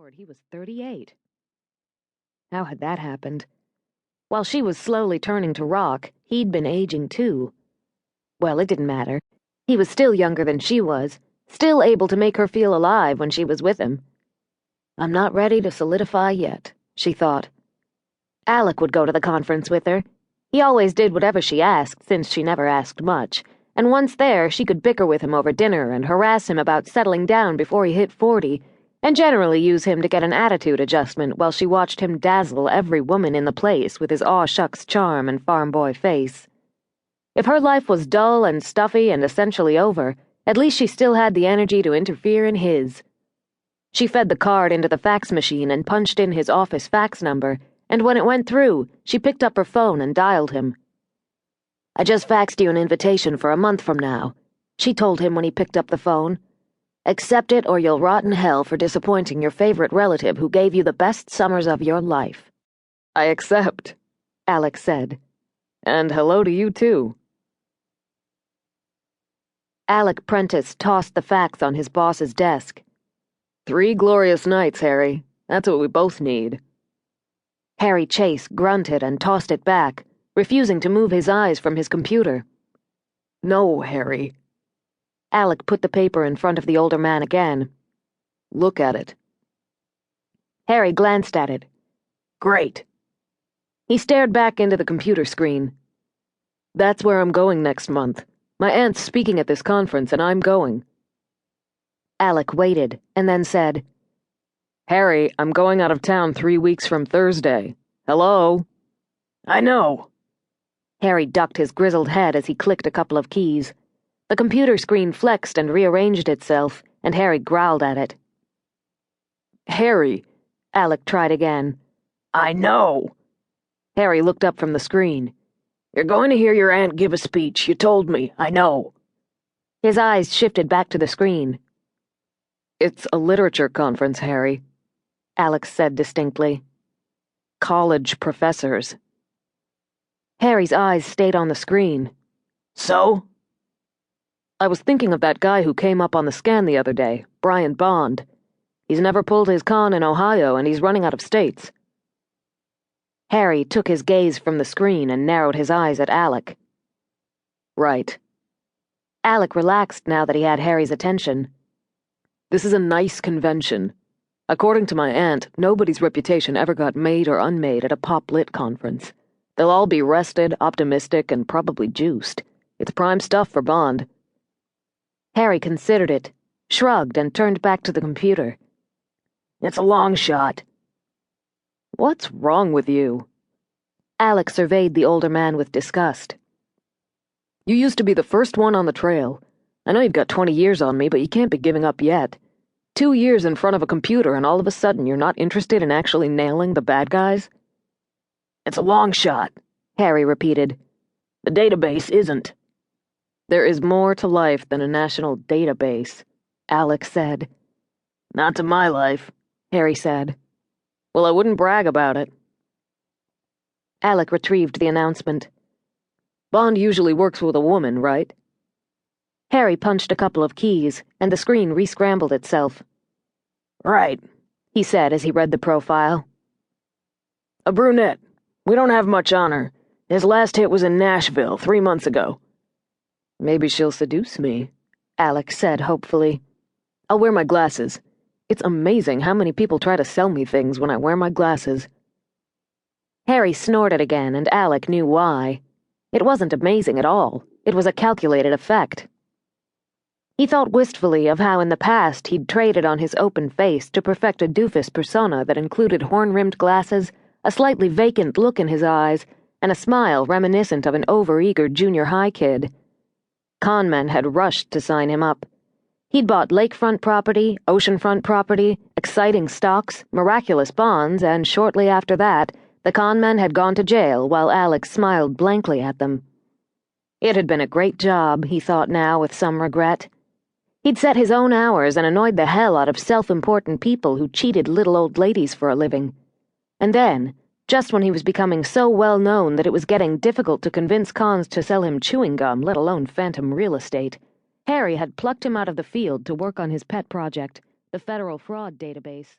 Lord, he was 38. How had that happened? While she was slowly turning to rock, he'd been aging too. Well, it didn't matter. He was still younger than she was, still able to make her feel alive when she was with him. I'm not ready to solidify yet, she thought. Alec would go to the conference with her. He always did whatever she asked, since she never asked much, and once there, she could bicker with him over dinner and harass him about settling down before he hit 40, and generally use him to get an attitude adjustment while she watched him dazzle every woman in the place with his aw-shucks charm and farm boy face. If her life was dull and stuffy and essentially over, at least she still had the energy to interfere in his. She fed the card into the fax machine and punched in his office fax number, and when it went through, she picked up her phone and dialed him. I just faxed you an invitation for a month from now, she told him when he picked up the phone. Accept it or you'll rot in hell for disappointing your favorite relative who gave you the best summers of your life. I accept, Alec said. And hello to you too. Alec Prentice tossed the fax on his boss's desk. 3 glorious nights, Harry. That's what we both need. Harry Chase grunted and tossed it back, refusing to move his eyes from his computer. No, Harry. Alec put the paper in front of the older man again. Look at it. Harry glanced at it. Great. He stared back into the computer screen. That's where I'm going next month. My aunt's speaking at this conference, and I'm going. Alec waited, and then said, Harry, I'm going out of town 3 weeks from Thursday. Hello? I know. Harry ducked his grizzled head as he clicked a couple of keys. The computer screen flexed and rearranged itself, and Harry growled at it. Harry, Alec tried again. I know. Harry looked up from the screen. You're going to hear your aunt give a speech. You told me. I know. His eyes shifted back to the screen. It's a literature conference, Harry, Alex said distinctly. College professors. Harry's eyes stayed on the screen. So? I was thinking of that guy who came up on the scan the other day, Brian Bond. He's never pulled his con in Ohio, and he's running out of states. Harry took his gaze from the screen and narrowed his eyes at Alec. Right. Alec relaxed now that he had Harry's attention. This is a nice convention. According to my aunt, nobody's reputation ever got made or unmade at a pop-lit conference. They'll all be rested, optimistic, and probably juiced. It's prime stuff for Bond. Harry considered it, shrugged, and turned back to the computer. It's a long shot. What's wrong with you? Alec surveyed the older man with disgust. You used to be the first one on the trail. I know you've got 20 years on me, but you can't be giving up yet. 2 years in front of a computer and all of a sudden you're not interested in actually nailing the bad guys? It's a long shot, Harry repeated. The database isn't. There is more to life than a national database, Alec said. Not to my life, Harry said. Well, I wouldn't brag about it. Alec retrieved the announcement. Bond usually works with a woman, right? Harry punched a couple of keys, and the screen re-scrambled itself. Right, he said as he read the profile. A brunette. We don't have much on her. His last hit was in Nashville 3 months ago. Maybe she'll seduce me, Alec said hopefully. I'll wear my glasses. It's amazing how many people try to sell me things when I wear my glasses. Harry snorted again, and Alec knew why. It wasn't amazing at all. It was a calculated effect. He thought wistfully of how in the past he'd traded on his open face to perfect a doofus persona that included horn-rimmed glasses, a slightly vacant look in his eyes, and a smile reminiscent of an over-eager junior high kid. Conmen had rushed to sign him up. He'd bought lakefront property, oceanfront property, exciting stocks, miraculous bonds, and shortly after that, the conmen had gone to jail while Alex smiled blankly at them. It had been a great job, he thought now with some regret. He'd set his own hours and annoyed the hell out of self-important people who cheated little old ladies for a living. And then, just when he was becoming so well known that it was getting difficult to convince cons to sell him chewing gum, let alone phantom real estate, Harry had plucked him out of the field to work on his pet project, the federal fraud database.